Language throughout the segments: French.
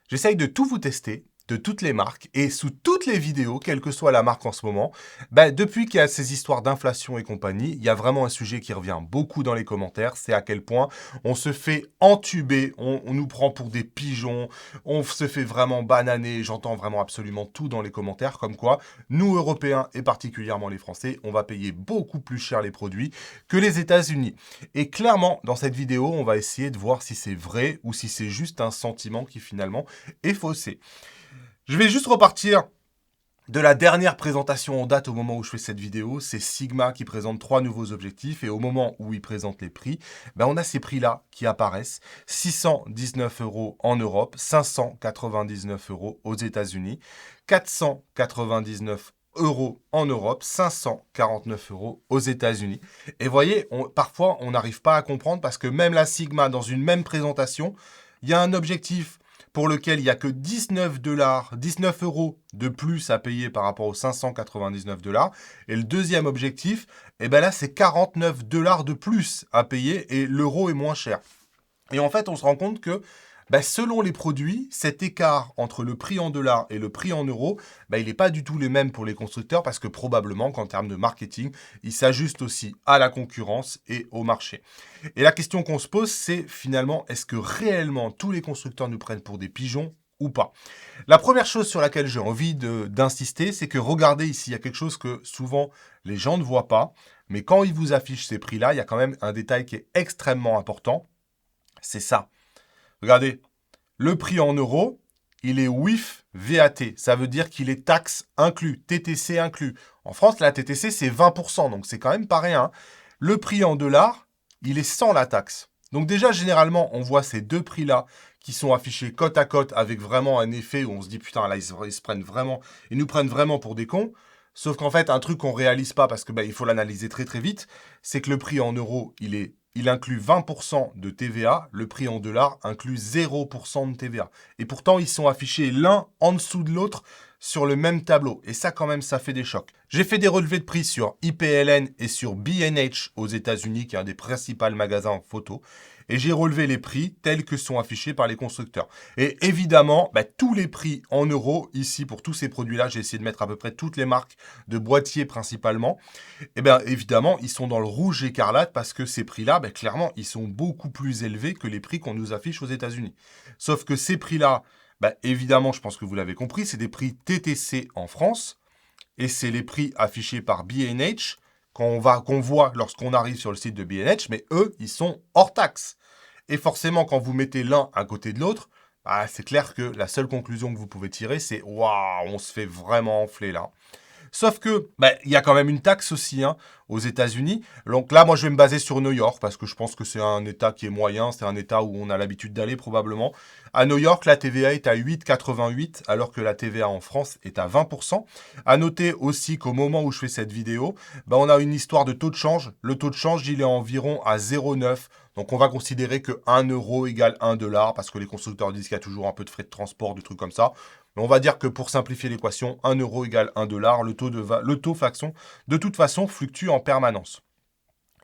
J'essaye de tout vous tester, de toutes les marques, et sous toutes les vidéos, quelle que soit la marque en ce moment, depuis qu'il y a ces histoires d'inflation et compagnie, il y a vraiment un sujet qui revient beaucoup dans les commentaires, c'est à quel point on se fait entuber, on nous prend pour des pigeons, on se fait vraiment bananer, j'entends vraiment absolument tout dans les commentaires, comme quoi, nous Européens, et particulièrement les Français, on va payer beaucoup plus cher les produits que les États-Unis. Et clairement, dans cette vidéo, on va essayer de voir si c'est vrai ou si c'est juste un sentiment qui finalement est faussé. Je vais juste repartir de la dernière présentation en date au moment où je fais cette vidéo. C'est Sigma qui présente 3 nouveaux objectifs et au moment où ils présentent les prix, on a ces prix-là qui apparaissent. 619 € en Europe, 599 € aux États-Unis, 499 € en Europe, 549 € aux États-Unis. Et vous voyez, parfois on n'arrive pas à comprendre parce que même la Sigma, dans une même présentation, il y a un objectif pour lequel il n'y a que 19 € de plus à payer par rapport aux 599 $. Et le deuxième objectif, là, c'est 49 $ de plus à payer et l'euro est moins cher. Et en fait, on se rend compte que selon les produits, cet écart entre le prix en dollars et le prix en euros, il n'est pas du tout le même pour les constructeurs parce que probablement qu'en termes de marketing, ils s'ajustent aussi à la concurrence et au marché. Et la question qu'on se pose, c'est finalement, est-ce que réellement tous les constructeurs nous prennent pour des pigeons ou pas? La première chose sur laquelle j'ai envie d'insister, c'est que regardez ici, il y a quelque chose que souvent les gens ne voient pas, mais quand ils vous affichent ces prix-là, il y a quand même un détail qui est extrêmement important, c'est ça. Regardez, le prix en euros, il est WIF VAT. Ça veut dire qu'il est taxe inclus, TTC inclus. En France, la TTC, c'est 20%, donc c'est quand même pas rien. Le prix en dollars, il est sans la taxe. Donc déjà, généralement, on voit ces deux prix-là qui sont affichés côte à côte avec vraiment un effet où on se dit, putain, là, ils nous prennent vraiment pour des cons. Sauf qu'en fait, un truc qu'on réalise pas parce que il faut l'analyser très très vite, c'est que le prix en euros, il inclut 20% de TVA, le prix en dollars inclut 0% de TVA. Et pourtant, ils sont affichés l'un en dessous de l'autre sur le même tableau. Et ça, quand même, ça fait des chocs. J'ai fait des relevés de prix sur IPLN et sur B&H aux États-Unis, qui est un des principaux magasins en photo. Et j'ai relevé les prix tels que sont affichés par les constructeurs. Et évidemment, tous les prix en euros, ici, pour tous ces produits-là, j'ai essayé de mettre à peu près toutes les marques de boîtiers principalement. Évidemment, ils sont dans le rouge écarlate parce que ces prix-là, clairement, ils sont beaucoup plus élevés que les prix qu'on nous affiche aux États-Unis. Sauf que ces prix-là, évidemment, je pense que vous l'avez compris, c'est des prix TTC en France et c'est les prix affichés par B&H qu'on voit lorsqu'on arrive sur le site de B&H, mais eux, ils sont hors taxe. Et forcément, quand vous mettez l'un à côté de l'autre, c'est clair que la seule conclusion que vous pouvez tirer, c'est waouh, on se fait vraiment enfler là. Sauf que, il y a quand même une taxe aussi aux États-Unis. Donc là, moi, je vais me baser sur New York parce que je pense que c'est un État qui est moyen, c'est un État où on a l'habitude d'aller probablement. À New York, la TVA est à 8,88 alors que la TVA en France est à 20%. À noter aussi qu'au moment où je fais cette vidéo, on a une histoire de taux de change. Le taux de change, il est environ à 0,9. Donc on va considérer que 1 euro égale 1 dollar parce que les constructeurs disent qu'il y a toujours un peu de frais de transport, des trucs comme ça. Mais on va dire que pour simplifier l'équation, 1 euro égale 1 dollar. Le taux faction, de toute façon, fluctue en permanence.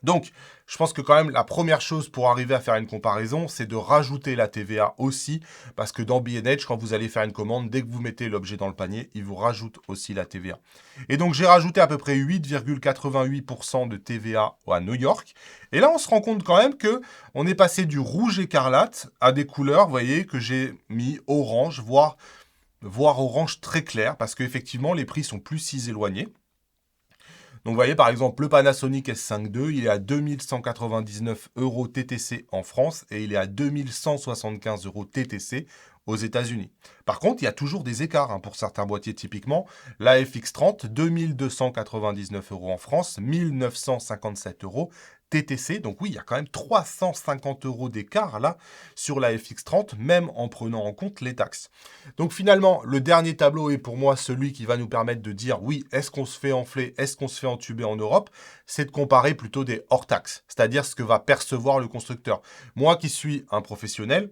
Donc, je pense que quand même, la première chose pour arriver à faire une comparaison, c'est de rajouter la TVA aussi, parce que dans B&H, quand vous allez faire une commande, dès que vous mettez l'objet dans le panier, il vous rajoute aussi la TVA. Et donc, j'ai rajouté à peu près 8,88% de TVA à New York. Et là, on se rend compte quand même que on est passé du rouge écarlate à des couleurs, vous voyez, que j'ai mis orange, voire orange très clair, parce qu'effectivement, les prix sont plus si éloignés. Donc, vous voyez, par exemple, le Panasonic S5 II, il est à 2199 € TTC en France et il est à 2175 € TTC aux États-Unis. Par contre, il y a toujours des écarts pour certains boîtiers. Typiquement, la FX30, 2299 € en France, 1957 € TTC. Donc oui, il y a quand même 350 € d'écart là sur la FX30, même en prenant en compte les taxes. Donc finalement, le dernier tableau est pour moi celui qui va nous permettre de dire oui, est-ce qu'on se fait enfler, est-ce qu'on se fait entuber en Europe? C'est de comparer plutôt des hors taxes, c'est-à-dire ce que va percevoir le constructeur. Moi qui suis un professionnel,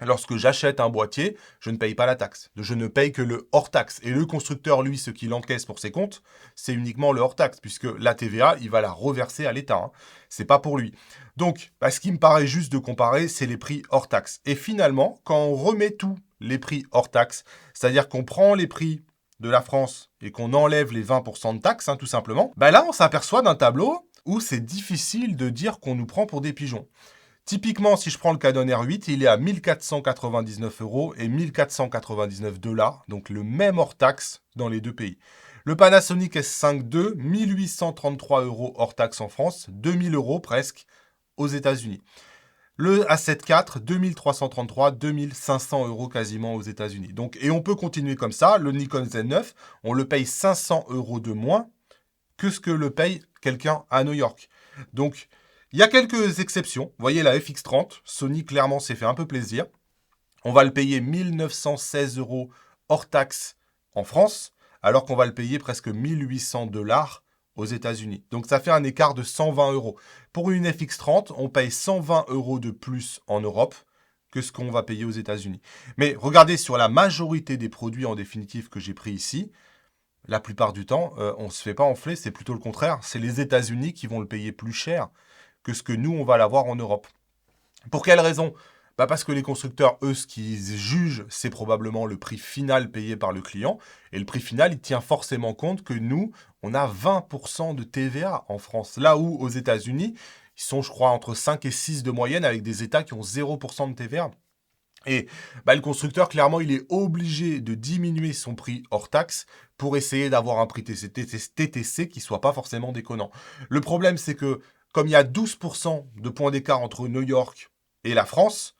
lorsque j'achète un boîtier, je ne paye pas la taxe. Je ne paye que le hors-taxe. Et le constructeur, lui, ce qu'il encaisse pour ses comptes, c'est uniquement le hors-taxe, puisque la TVA, il va la reverser à l'État. C'est pas pour lui. Donc, ce qui me paraît juste de comparer, c'est les prix hors-taxe. Et finalement, quand on remet tout, les prix hors taxe, c'est-à-dire qu'on prend les prix de la France et qu'on enlève les 20% de taxes, tout simplement, bah là, on s'aperçoit d'un tableau où c'est difficile de dire qu'on nous prend pour des pigeons. Typiquement, si je prends le Canon R8, il est à 1499 € et 1499 $, donc le même hors taxe dans les deux pays. Le Panasonic S5 II, 1833 € hors taxe en France, 2000 € presque aux États-Unis. Le A7 IV, 2333, 2500 € quasiment aux États-Unis. Donc, et on peut continuer comme ça. Le Nikon Z9, on le paye 500 € de moins que ce que le paye quelqu'un à New York. Donc, il y a quelques exceptions. Vous voyez la FX30, Sony clairement s'est fait un peu plaisir. On va le payer 1916 € hors taxe en France, alors qu'on va le payer presque 1800 $ aux États-Unis. Donc ça fait un écart de 120 €. Pour une FX30, on paye 120 € de plus en Europe que ce qu'on va payer aux États-Unis. Mais regardez sur la majorité des produits en définitive que j'ai pris ici, la plupart du temps, on ne se fait pas enfler, c'est plutôt le contraire. C'est les États-Unis qui vont le payer plus cher que ce que nous, on va l'avoir en Europe. Pour quelle raison ? Parce que les constructeurs, eux, ce qu'ils jugent, c'est probablement le prix final payé par le client. Et le prix final, il tient forcément compte que nous, on a 20% de TVA en France. Là où, aux États-Unis, ils sont, je crois, entre 5 et 6 de moyenne, avec des États qui ont 0% de TVA. Et le constructeur, clairement, il est obligé de diminuer son prix hors taxe pour essayer d'avoir un prix TTC qui soit pas forcément déconnant. Le problème, c'est que comme il y a 12% de points d'écart entre New York et la France,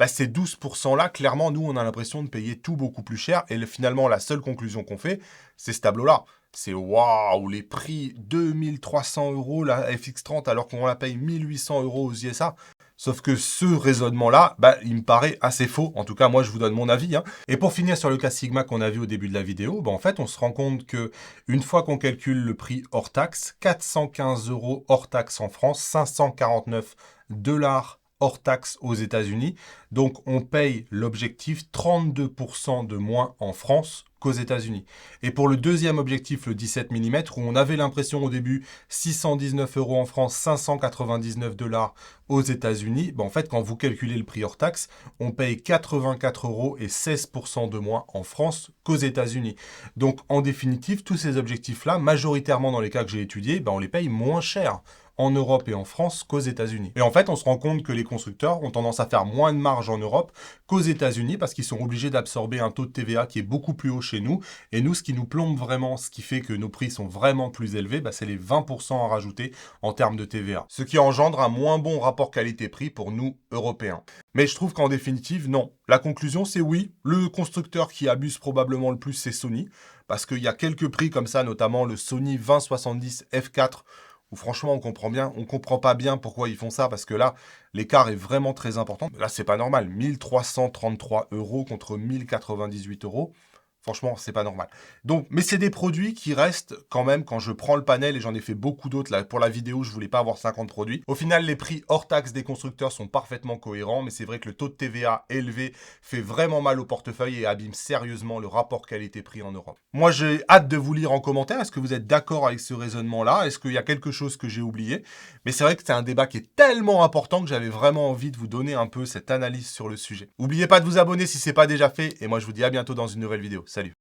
ces 12%-là, clairement, nous, on a l'impression de payer tout beaucoup plus cher. Et finalement, la seule conclusion qu'on fait, c'est ce tableau-là. C'est waouh, les prix 2300 € la FX30 alors qu'on la paye 1800 € aux USA. Sauf que ce raisonnement-là, il me paraît assez faux. En tout cas, moi, je vous donne mon avis. Et pour finir sur le cas Sigma qu'on a vu au début de la vidéo, en fait, on se rend compte que une fois qu'on calcule le prix hors taxe, 415 € hors taxe en France, 549 $ hors taxe aux États-Unis. Donc, on paye l'objectif 32% de moins en France qu'aux États-Unis. Et pour le deuxième objectif, le 17 mm, où on avait l'impression au début 619 € en France, 599 $ aux États-Unis, en fait, quand vous calculez le prix hors taxe, on paye 84 € et 16% de moins en France qu'aux États-Unis. Donc, en définitive, tous ces objectifs-là, majoritairement dans les cas que j'ai étudiés, on les paye moins cher en Europe et en France qu'aux États-Unis. Et en fait, on se rend compte que les constructeurs ont tendance à faire moins de marge en Europe qu'aux États-Unis parce qu'ils sont obligés d'absorber un taux de TVA qui est beaucoup plus haut chez nous. Et nous, ce qui nous plombe vraiment, ce qui fait que nos prix sont vraiment plus élevés, c'est les 20% à rajouter en termes de TVA. Ce qui engendre un moins bon rapport qualité-prix pour nous, Européens. Mais je trouve qu'en définitive, non. La conclusion, c'est oui. Le constructeur qui abuse probablement le plus, c'est Sony. Parce qu'il y a quelques prix comme ça, notamment le Sony 2070 F4, où franchement, on comprend pas bien pourquoi ils font ça, parce que là, l'écart est vraiment très important. Là, c'est pas normal. 1333 € contre 1098 €. Franchement, c'est pas normal. Donc, mais c'est des produits qui restent quand même, quand je prends le panel, et j'en ai fait beaucoup d'autres, là, pour la vidéo, je voulais pas avoir 50 produits. Au final, les prix hors taxe des constructeurs sont parfaitement cohérents, mais c'est vrai que le taux de TVA élevé fait vraiment mal au portefeuille et abîme sérieusement le rapport qualité-prix en Europe. Moi, j'ai hâte de vous lire en commentaire. Est-ce que vous êtes d'accord avec ce raisonnement-là? Est-ce qu'il y a quelque chose que j'ai oublié? Mais c'est vrai que c'est un débat qui est tellement important que j'avais vraiment envie de vous donner un peu cette analyse sur le sujet. N'oubliez pas de vous abonner si ce n'est pas déjà fait, et moi, je vous dis à bientôt dans une nouvelle vidéo. Salut!